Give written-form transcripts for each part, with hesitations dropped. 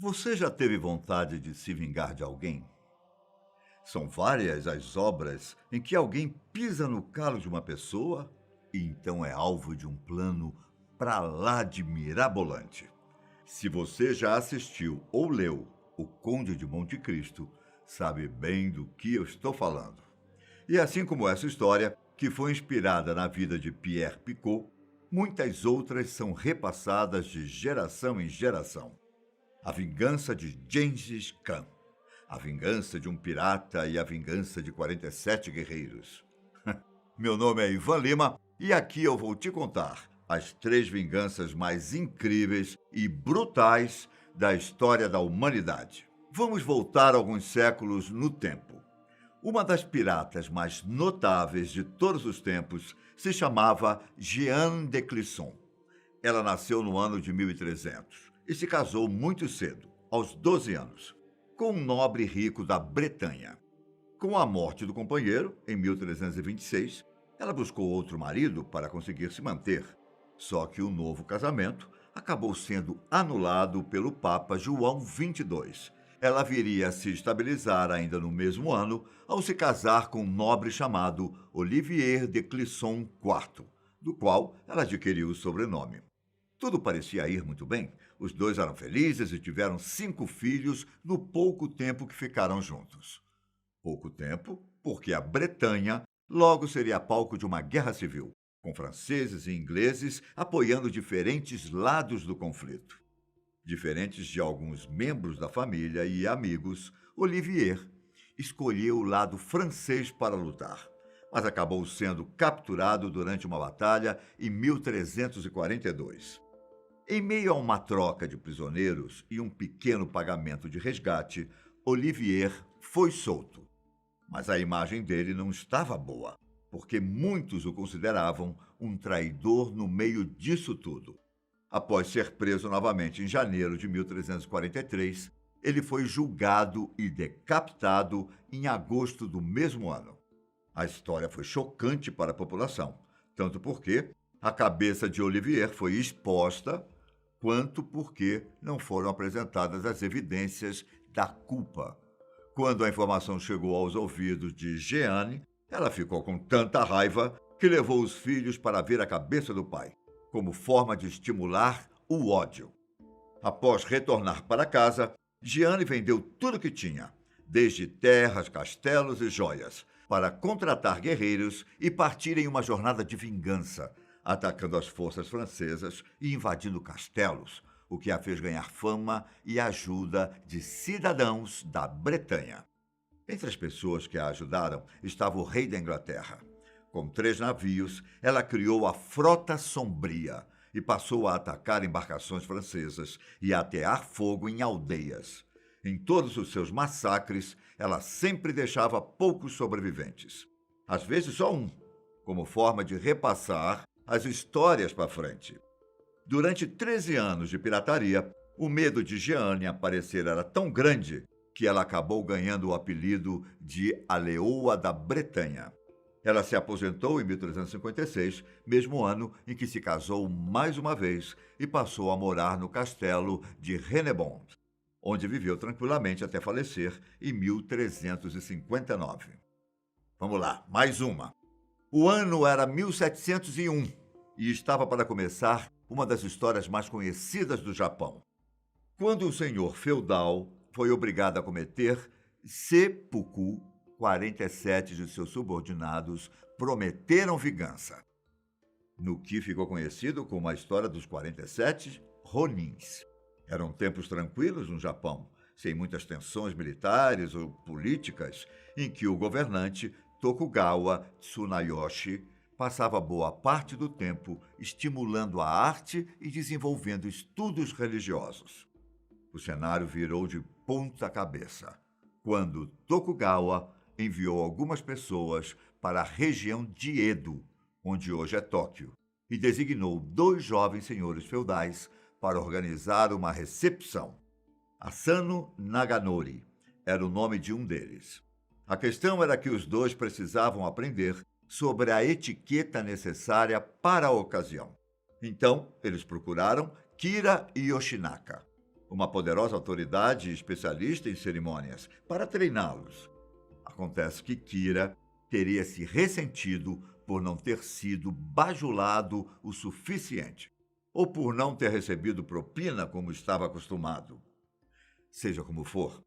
Você já teve vontade de se vingar de alguém? São várias as obras em que alguém pisa no calo de uma pessoa e então é alvo de um plano pra lá de mirabolante. Se você já assistiu ou leu O Conde de Monte Cristo, sabe bem do que eu estou falando. E assim como essa história, que foi inspirada na vida de Pierre Picot, muitas outras são repassadas de geração em geração. A Vingança de Gengis Khan, A Vingança de um Pirata e a Vingança de 47 Guerreiros. Meu nome é Ivan Lima e aqui eu vou te contar as três vinganças mais incríveis e brutais da história da humanidade. Vamos voltar alguns séculos no tempo. Uma das piratas mais notáveis de todos os tempos se chamava Jeanne de Clisson. Ela nasceu no ano de 1300 e se casou muito cedo, aos 12 anos, com um nobre rico da Bretanha. Com a morte do companheiro, em 1326, ela buscou outro marido para conseguir se manter. Só que o novo casamento acabou sendo anulado pelo Papa João XXII. Ela viria a se estabilizar ainda no mesmo ano ao se casar com um nobre chamado Olivier de Clisson IV, do qual ela adquiriu o sobrenome. Tudo parecia ir muito bem. Os dois eram felizes e tiveram 5 filhos no pouco tempo que ficaram juntos. Pouco tempo, porque a Bretanha logo seria palco de uma guerra civil, com franceses e ingleses apoiando diferentes lados do conflito. Diferentes de alguns membros da família e amigos, Olivier escolheu o lado francês para lutar, mas acabou sendo capturado durante uma batalha em 1342. Em meio a uma troca de prisioneiros e um pequeno pagamento de resgate, Olivier foi solto. Mas a imagem dele não estava boa, porque muitos o consideravam um traidor no meio disso tudo. Após ser preso novamente em janeiro de 1343, ele foi julgado e decapitado em agosto do mesmo ano. A história foi chocante para a população, tanto porque a cabeça de Olivier foi exposta, quanto porque não foram apresentadas as evidências da culpa. Quando a informação chegou aos ouvidos de Jeanne, ela ficou com tanta raiva que levou os filhos para ver a cabeça do pai, como forma de estimular o ódio. Após retornar para casa, Jeanne vendeu tudo que tinha, desde terras, castelos e joias, para contratar guerreiros e partir em uma jornada de vingança, atacando as forças francesas e invadindo castelos, o que a fez ganhar fama e ajuda de cidadãos da Bretanha. Entre as pessoas que a ajudaram estava o rei da Inglaterra. Com 3 navios, ela criou a Frota Sombria e passou a atacar embarcações francesas e a atear fogo em aldeias. Em todos os seus massacres, ela sempre deixava poucos sobreviventes. Às vezes só um, como forma de repassar as histórias para frente. Durante 13 anos de pirataria, o medo de Jeanne aparecer era tão grande que ela acabou ganhando o apelido de a Leoa da Bretanha. Ela se aposentou em 1356, mesmo ano em que se casou mais uma vez e passou a morar no castelo de Hennebont, onde viveu tranquilamente até falecer em 1359. Vamos lá, mais uma. O ano era 1701 e estava para começar uma das histórias mais conhecidas do Japão. Quando o senhor feudal foi obrigado a cometer seppuku, 47 de seus subordinados prometeram vingança, no que ficou conhecido como a história dos 47 Ronins. Eram tempos tranquilos no Japão, sem muitas tensões militares ou políticas, em que o governante Tokugawa Tsunayoshi passava boa parte do tempo estimulando a arte e desenvolvendo estudos religiosos. O cenário virou de ponta cabeça quando Tokugawa enviou algumas pessoas para a região de Edo, onde hoje é Tóquio, e designou 2 jovens senhores feudais para organizar uma recepção. Asano Naganori era o nome de um deles. A questão era que os dois precisavam aprender sobre a etiqueta necessária para a ocasião. Então, eles procuraram Kira Yoshinaka, uma poderosa autoridade especialista em cerimônias, para treiná-los. Acontece que Kira teria se ressentido por não ter sido bajulado o suficiente, ou por não ter recebido propina como estava acostumado. Seja como for,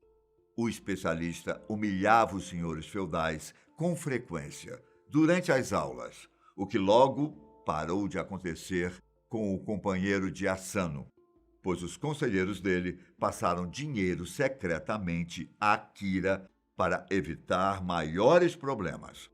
o especialista humilhava os senhores feudais com frequência durante as aulas, o que logo parou de acontecer com o companheiro de Asano, pois os conselheiros dele passaram dinheiro secretamente a Kira para evitar maiores problemas.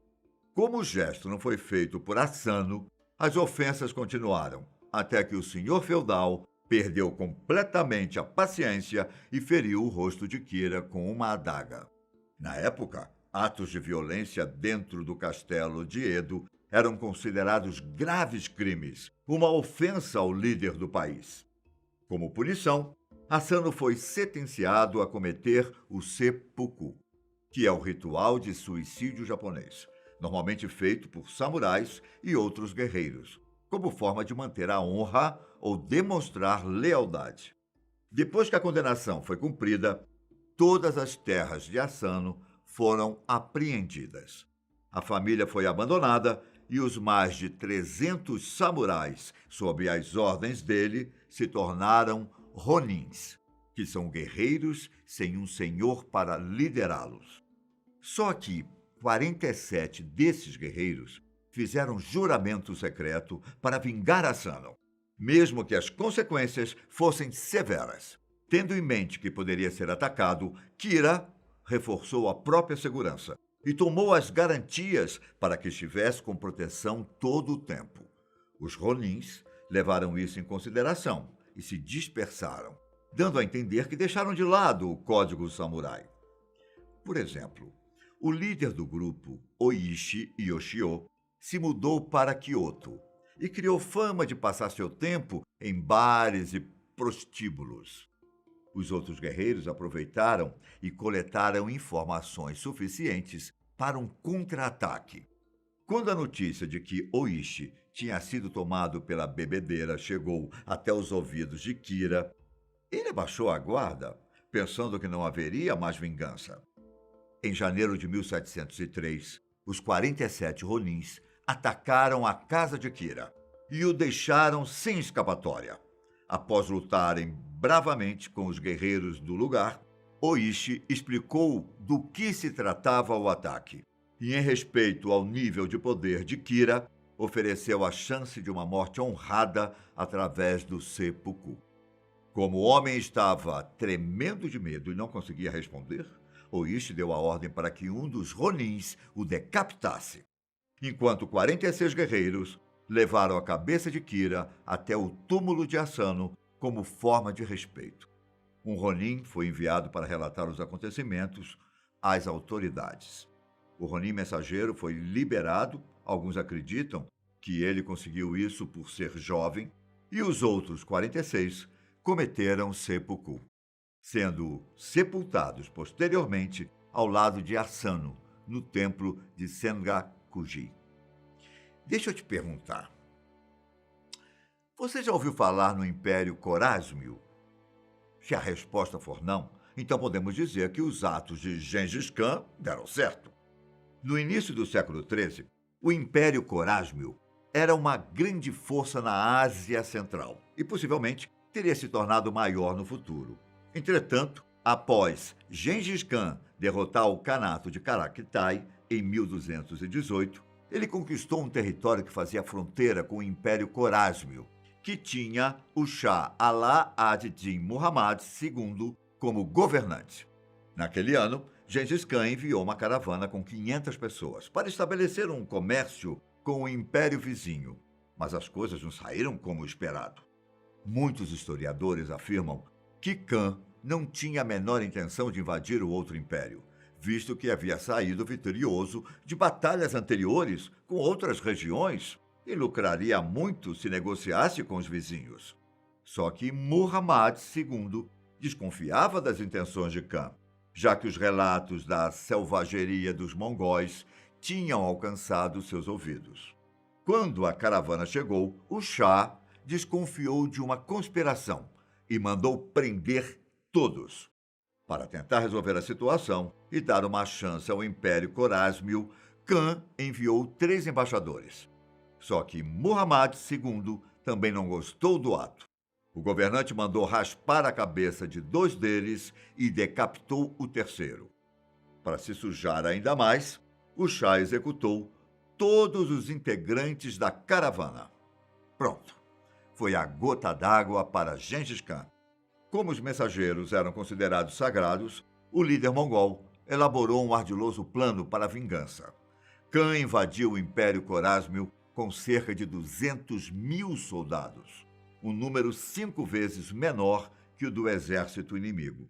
Como o gesto não foi feito por Asano, as ofensas continuaram, até que o senhor feudal perdeu completamente a paciência e feriu o rosto de Kira com uma adaga. Na época, atos de violência dentro do castelo de Edo eram considerados graves crimes, uma ofensa ao líder do país. Como punição, Asano foi sentenciado a cometer o seppuku, que é o ritual de suicídio japonês, normalmente feito por samurais e outros guerreiros, como forma de manter a honra ou demonstrar lealdade. Depois que a condenação foi cumprida, todas as terras de Asano foram apreendidas. A família foi abandonada e os mais de 300 samurais, sob as ordens dele, se tornaram ronins, que são guerreiros sem um senhor para liderá-los. Só que 47 desses guerreiros fizeram juramento secreto para vingar Asano, mesmo que as consequências fossem severas. Tendo em mente que poderia ser atacado, Kira reforçou a própria segurança e tomou as garantias para que estivesse com proteção todo o tempo. Os ronins levaram isso em consideração e se dispersaram, dando a entender que deixaram de lado o código samurai. Por exemplo, o líder do grupo, Oishi Yoshio, se mudou para Kyoto e criou fama de passar seu tempo em bares e prostíbulos. Os outros guerreiros aproveitaram e coletaram informações suficientes para um contra-ataque. Quando a notícia de que Oishi tinha sido tomado pela bebedeira chegou até os ouvidos de Kira, ele abaixou a guarda, pensando que não haveria mais vingança. Em janeiro de 1703, os 47 ronins atacaram a casa de Kira e o deixaram sem escapatória. Após lutarem bravamente com os guerreiros do lugar, Oishi explicou do que se tratava o ataque e, em respeito ao nível de poder de Kira, ofereceu a chance de uma morte honrada através do seppuku. Como o homem estava tremendo de medo e não conseguia responder, Oishi deu a ordem para que um dos ronins o decapitasse, enquanto 46 guerreiros levaram a cabeça de Kira até o túmulo de Asano como forma de respeito. Um ronin foi enviado para relatar os acontecimentos às autoridades. O ronin mensageiro foi liberado, alguns acreditam que ele conseguiu isso por ser jovem, e os outros 46 cometeram seppuku, sendo sepultados posteriormente ao lado de Asano, no templo de Sengakuji. Deixa eu te perguntar. Você já ouviu falar no Império Corásmio? Se a resposta for não, então podemos dizer que os atos de Gengis Khan deram certo. No início do século XIII, o Império Corásmio era uma grande força na Ásia Central e possivelmente teria se tornado maior no futuro. Entretanto, após Gengis Khan derrotar o Kanato de Karaktai em 1218, ele conquistou um território que fazia fronteira com o Império Corásmio, que tinha o Shah Alaa ad-Din Muhammad II como governante. Naquele ano, Gengis Khan enviou uma caravana com 500 pessoas para estabelecer um comércio com o império vizinho, mas as coisas não saíram como esperado. Muitos historiadores afirmam que Khan não tinha a menor intenção de invadir o outro império, visto que havia saído vitorioso de batalhas anteriores com outras regiões e lucraria muito se negociasse com os vizinhos. Só que Muhammad II desconfiava das intenções de Khan, já que os relatos da selvageria dos mongóis tinham alcançado seus ouvidos. Quando a caravana chegou, o Shah desconfiou de uma conspiração e mandou prender todos. Para tentar resolver a situação e dar uma chance ao Império Corásmio, Khan enviou 3 embaixadores. Só que Muhammad II também não gostou do ato. O governante mandou raspar a cabeça de 2 deles e decapitou o terceiro. Para se sujar ainda mais, o chá executou todos os integrantes da caravana. Pronto. Foi a gota d'água para Gengis Khan. Como os mensageiros eram considerados sagrados, o líder mongol elaborou um ardiloso plano para a vingança. Khan invadiu o Império Corásmio com cerca de 200.000 soldados, um número 5 vezes menor que o do exército inimigo.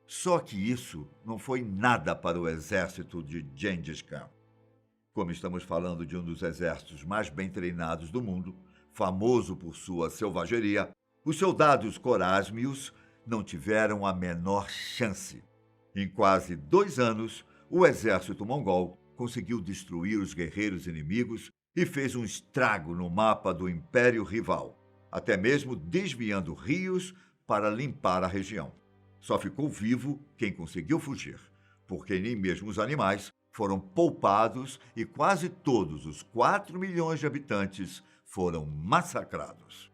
Só que isso não foi nada para o exército de Gengis Khan. Como estamos falando de um dos exércitos mais bem treinados do mundo, famoso por sua selvageria, os soldados corásmios não tiveram a menor chance. Em quase 2 anos, o exército mongol conseguiu destruir os guerreiros inimigos e fez um estrago no mapa do império rival, até mesmo desviando rios para limpar a região. Só ficou vivo quem conseguiu fugir, porque nem mesmo os animais foram poupados e quase todos os 4 milhões de habitantes foram massacrados.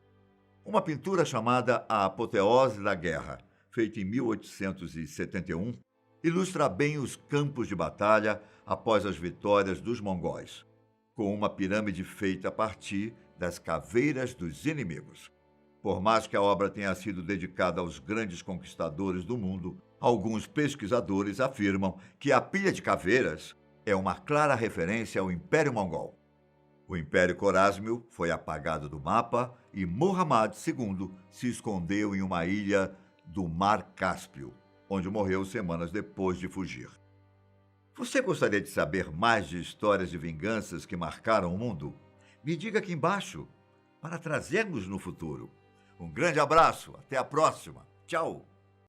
Uma pintura chamada A Apoteose da Guerra, feita em 1871, ilustra bem os campos de batalha após as vitórias dos mongóis, com uma pirâmide feita a partir das caveiras dos inimigos. Por mais que a obra tenha sido dedicada aos grandes conquistadores do mundo, alguns pesquisadores afirmam que a pilha de caveiras é uma clara referência ao Império Mongol. O Império Corásmio foi apagado do mapa e Muhammad II se escondeu em uma ilha do Mar Cáspio, onde morreu semanas depois de fugir. Você gostaria de saber mais de histórias de vinganças que marcaram o mundo? Me diga aqui embaixo, para trazermos no futuro. Um grande abraço, até a próxima. Tchau!